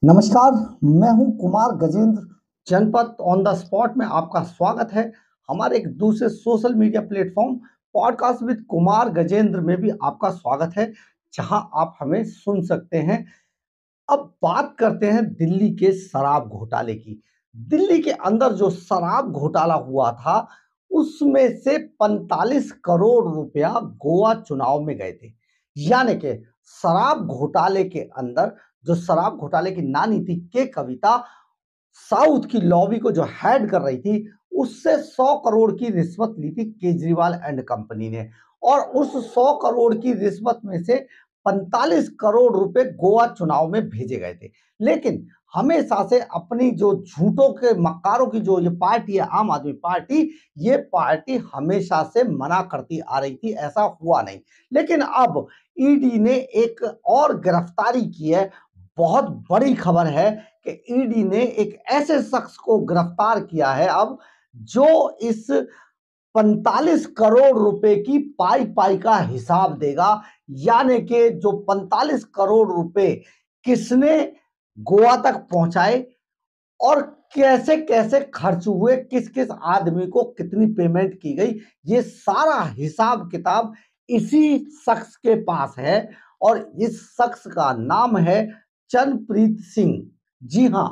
नमस्कार, मैं हूं कुमार गजेंद्र। जनपद ऑन द स्पॉट में आपका स्वागत है। हमारे एक दूसरे social media platform podcast with Kumar Gajendra में भी आपका स्वागत है, जहां आप हमें सुन सकते हैं। अब बात करते हैं दिल्ली के शराब घोटाले की। दिल्ली के अंदर जो शराब घोटाला हुआ था, उसमें से 45 करोड़ रुपया गोवा चुनाव में गए थे। यानी कि शराब घोटाले के अंदर जो शराब घोटाले की नानी थी के कविता, साउथ की लॉबी को जो हेड कर रही थी, उससे 100 करोड़ की रिश्वत ली थी केजरीवाल एंड कंपनी ने। और उस 100 करोड़ की रिश्वत में से 45 करोड़ रुपए गोवा चुनाव में भेजे गए थे। लेकिन हमेशा से अपनी जो झूठों के मक्कारों की जो ये पार्टी है, आम आदमी पार्टी, ये पार्टी हमेशा से मना करती आ रही थी, ऐसा हुआ नहीं। लेकिन अब ईडी ने एक और गिरफ्तारी की है। बहुत बड़ी खबर है कि ईडी ने एक ऐसे शख्स को गिरफ्तार किया है अब, जो इस 45 करोड़ रुपए की पाई पाई का हिसाब देगा। यानी कि जो 45 करोड़ रुपए किसने गोवा तक पहुंचाए और कैसे कैसे खर्च हुए, किस किस आदमी को कितनी पेमेंट की गई, ये सारा हिसाब किताब इसी शख्स के पास है। और इस शख्स का नाम है चंद्रप्रीत सिंह। जी हां,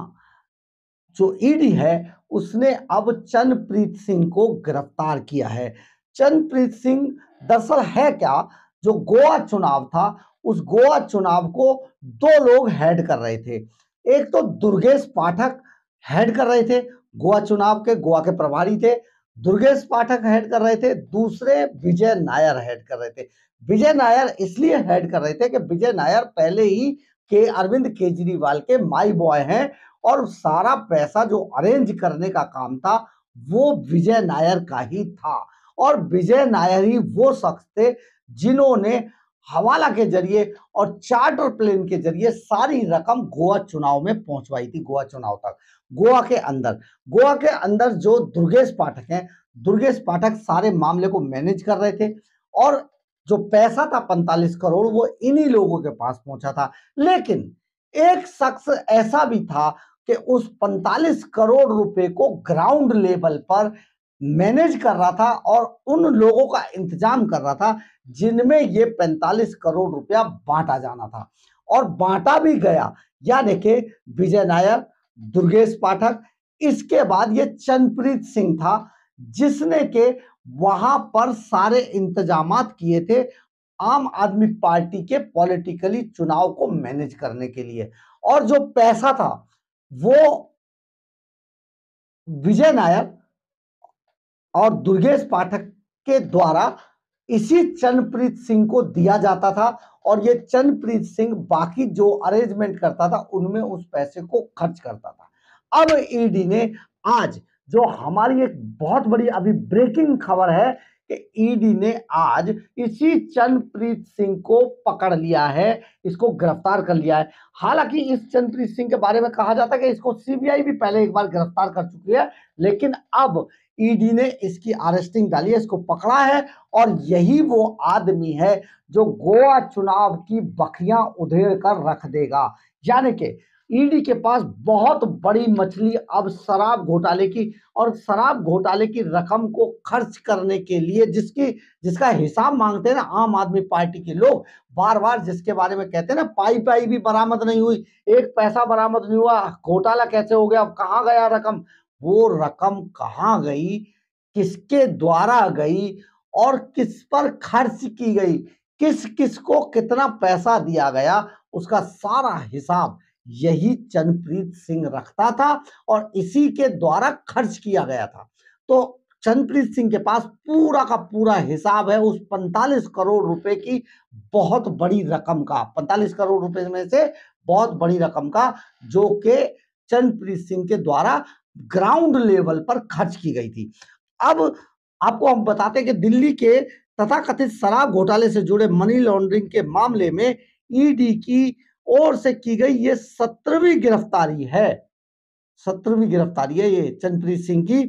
जो ईडी है उसने अब चंद्रप्रीत सिंह को गिरफ्तार किया है। चंद्रप्रीत सिंह दरअसल है क्या, जो गोवा चुनाव था, उस गोवा चुनाव को दो लोग हेड कर रहे थे। एक तो दुर्गेश पाठक हेड कर रहे थे, गोवा चुनाव के गोवा के प्रभारी थे। दुर्गेश पाठक हेड कर रहे थे, दूसरे विजय नायर हेड कर रहे थे। विजय नायर इसलिए हेड कर रहे थे कि विजय नायर पहले ही के अरविंद केजरीवाल के माई बॉय हैं, और सारा पैसा जो अरेंज करने का काम था वो विजय नायर का ही था। और विजय नायर ही वो शख्स थे जिन्होंने हवाला के जरिए और चार्टर प्लेन के जरिए सारी रकम गोवा चुनाव में पहुंचवाई थी। गोवा चुनाव तक गोवा के अंदर जो दुर्गेश पाठक हैं, दुर्गेश पाठक सारे मामले को मैनेज कर रहे थे। और जो पैसा था 45 करोड़, वो इन्हीं लोगों के पास पहुंचा था। लेकिन एक शख्स ऐसा भी था कि उस 45 करोड़ रुपए को ग्राउंड लेवल पर मैनेज कर रहा था और उन लोगों का इंतजाम कर रहा था जिनमें ये 45 करोड़ रुपया बांटा जाना था, और बांटा भी गया। यानी कि विजय नायर, दुर्गेश पाठक, इसके बाद ये चंद्रप्रीत सिंह था, जिसने के वहां पर सारे इंतजामात किए थे आम आदमी पार्टी के पॉलिटिकली चुनाव को मैनेज करने के लिए। और जो पैसा था वो विजय नायर और दुर्गेश पाठक के द्वारा इसी चंद्रप्रीत सिंह को दिया जाता था, और ये चंद्रप्रीत सिंह बाकी जो अरेंजमेंट करता था उनमें उस पैसे को खर्च करता था। अब ईडी ने आज, जो हमारी एक बहुत बड़ी अभी ब्रेकिंग खबर है, कि ईडी ने आज इसी चंद्रप्रीत सिंह को पकड़ लिया है, इसको गिरफ्तार कर लिया है। हालांकि इस चंद्रप्रीत सिंह के बारे में कहा जाता है कि इसको सीबीआई भी पहले एक बार गिरफ्तार कर चुकी है, लेकिन अब ईडी ने इसकी अरेस्टिंग डाली है, इसको पकड़ा है। और यही वो आदमी है जो गोवा चुनाव की बखियां उधेड़ कर रख देगा। यानी कि ईडी के पास बहुत बड़ी मछली अब शराब घोटाले की, और शराब घोटाले की रकम को खर्च करने के लिए जिसका हिसाब मांगते हैं ना आम आदमी पार्टी के लोग, बार बार जिसके बारे में कहते हैं ना, पाई पाई भी बरामद नहीं हुई, एक पैसा बरामद नहीं हुआ, घोटाला कैसे हो गया, अब कहां गया रकम, वो रकम कहां गई, किसके द्वारा गई, और किस पर खर्च की गई, किस किस को कितना पैसा दिया गया, उसका सारा हिसाब यही चंद्रप्रीत सिंह रखता था और इसी के द्वारा खर्च किया गया था। तो चंद्रप्रीत सिंह के पास पूरा का पूरा हिसाब है उस 45 करोड़ रुपए की, बहुत बड़ी रकम का, 45 करोड़ रुपए में से बहुत बड़ी रकम का, जो कि चंद्रप्रीत सिंह के द्वारा ग्राउंड लेवल पर खर्च की गई थी। अब आपको हम बताते हैं कि दिल्ली के तथाकथित शराब घोटाले से जुड़े मनी लॉन्ड्रिंग के मामले में ईडी की ओर से की गई ये 17वीं गिरफ्तारी है। 17वीं गिरफ्तारी है ये चंद्रप्रीत सिंह की।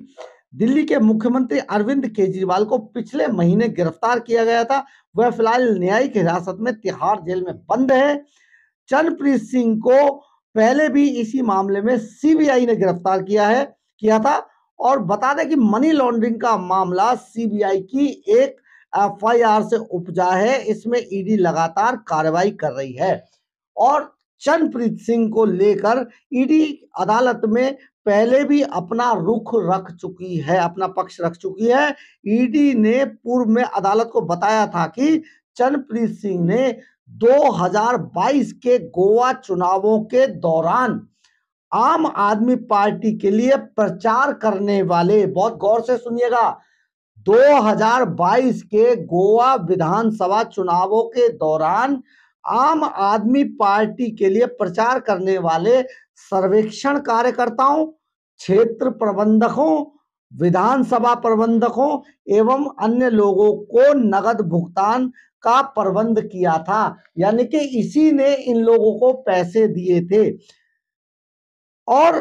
दिल्ली के मुख्यमंत्री अरविंद केजरीवाल को पिछले महीने गिरफ्तार किया गया था। वह फिलहाल न्यायिक हिरासत में तिहाड़ जेल में बंद है। चंद्रप्रीत सिंह को पहले भी इसी मामले में सीबीआई ने गिरफ्तार किया था। और बता दें कि मनी लॉन्ड्रिंग का मामला सीबीआई की एक एफआईआर से उपजा है। इसमें ईडी लगातार कार्रवाई कर रही है और चरणप्रीत सिंह को लेकर ईडी अदालत में पहले भी अपना रुख रख चुकी है, अपना पक्ष रख चुकी है। ईडी ने पूर्व में अदालत को बताया था कि चरणप्रीत सिंह ने 2022 के गोवा चुनावों के दौरान आम आदमी पार्टी के लिए प्रचार करने वाले, बहुत गौर से सुनिएगा, 2022 के गोवा विधानसभा चुनावों के दौरान आम आदमी पार्टी के लिए प्रचार करने वाले सर्वेक्षण कार्यकर्ताओं, क्षेत्र प्रबंधकों, विधानसभा प्रबंधकों एवं अन्य लोगों को नगद भुगतान का प्रबंध किया था। यानी कि इसी ने इन लोगों को पैसे दिए थे। और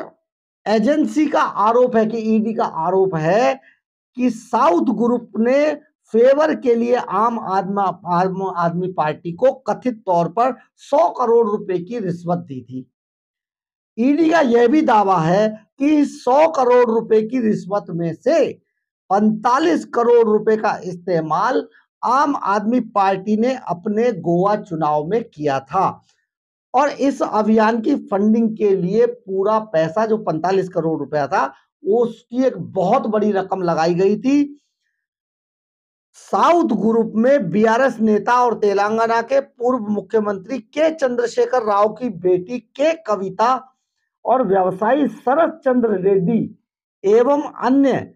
एजेंसी का आरोप है कि ईडी का आरोप है कि साउथ ग्रुप ने फेवर के लिए आम आदमी पार्टी को कथित तौर पर 100 करोड़ रुपए की रिश्वत दी थी। ईडी का यह भी दावा है कि 100 करोड़ रुपए की रिश्वत में से 45 करोड़ रुपए का इस्तेमाल आम आदमी पार्टी ने अपने गोवा चुनाव में किया था। और इस अभियान की फंडिंग के लिए पूरा पैसा जो 45 करोड़ रुपया था, उसकी एक बहुत बड़ी रकम लगाई गई थी। साउथ ग्रुप में बीआरएस नेता और तेलंगाना के पूर्व मुख्यमंत्री के चंद्रशेखर राव की बेटी के कविता और व्यवसायी शरद चंद्र रेड्डी एवं अन्य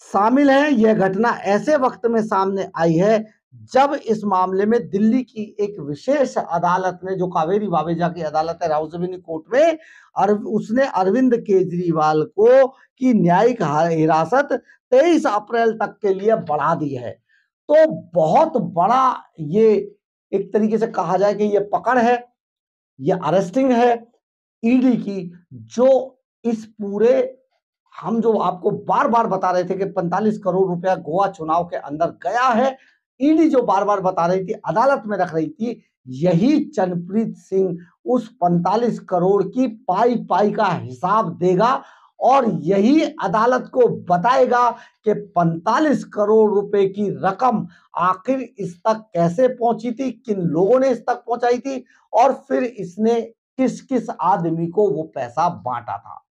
शामिल हैं। यह घटना ऐसे वक्त में सामने आई है जब इस मामले में दिल्ली की एक विशेष अदालत ने, जो कावेरी बावेजा की अदालत है राउजबीनी कोर्ट में, उसने अरविंद केजरीवाल को की न्यायिक हिरासत 23 अप्रैल तक के लिए बढ़ा दी है। तो बहुत बड़ा ये एक तरीके से कहा जाए कि ये पकड़ है, ये अरेस्टिंग है ईडी की, जो इस पूरे, हम जो आपको बार बार बता रहे थे कि 45 करोड़ रुपया गोवा चुनाव के अंदर गया है, ईडी जो बार बार बता रही थी, अदालत में रख रही थी, यही चरणप्रीत सिंह उस 45 करोड़ की पाई पाई का हिसाब देगा और यही अदालत को बताएगा कि 45 करोड़ रुपए की रकम आखिर इस तक कैसे पहुंची थी, किन लोगों ने इस तक पहुंचाई थी और फिर इसने किस किस आदमी को वो पैसा बांटा था।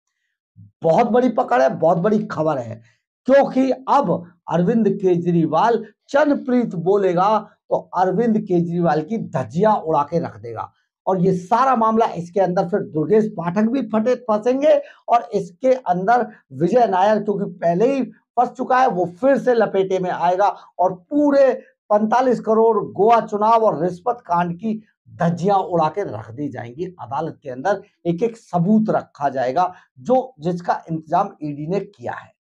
बहुत बड़ी पकड़ है, बहुत बड़ी खबर है, क्योंकि अब अरविंद केजरीवाल चरणप्रीत बोलेगा तो अरविंद केजरीवाल की धज्जियां उड़ा के रख देगा। और ये सारा मामला, इसके अंदर फिर दुर्गेश पाठक भी फंसेंगे और इसके अंदर विजय नायर, क्योंकि पहले ही फंस चुका है, वो फिर से लपेटे में आएगा और पूरे 45 करोड़ गोवा चुनाव और रिश्वत कांड की धज्जियां उड़ा के रख दी जाएंगी अदालत के अंदर। एक एक सबूत रखा जाएगा जिसका इंतजाम ईडी ने किया है।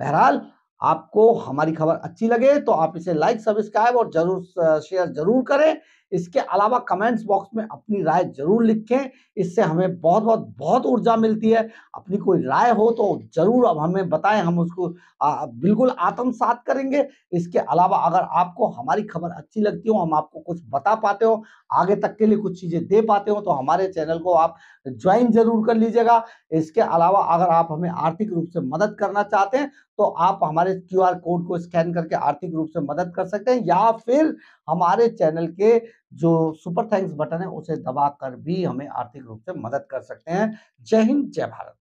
बहरहाल, आपको हमारी खबर अच्छी लगे तो आप इसे लाइक, सब्सक्राइब और जरूर शेयर जरूर करें। इसके अलावा कमेंट्स बॉक्स में अपनी राय जरूर लिखें, इससे हमें बहुत ऊर्जा मिलती है। अपनी कोई राय हो तो जरूर अब हमें बताएं, हम उसको बिल्कुल आत्मसात करेंगे। इसके अलावा अगर आपको हमारी खबर अच्छी लगती हो, हम आपको कुछ बता पाते हो, आगे तक के लिए कुछ चीजें दे पाते हो, तो हमारे चैनल को आप ज्वाइन जरूर कर लीजिएगा। इसके अलावा अगर आप हमें आर्थिक रूप से मदद करना चाहते हैं तो आप हमारे क्यूआर कोड को स्कैन करके आर्थिक रूप से मदद कर सकते हैं, या फिर हमारे चैनल के जो सुपर थैंक्स बटन है उसे दबाकर भी हमें आर्थिक रूप से मदद कर सकते हैं। जय हिंद, जय भारत।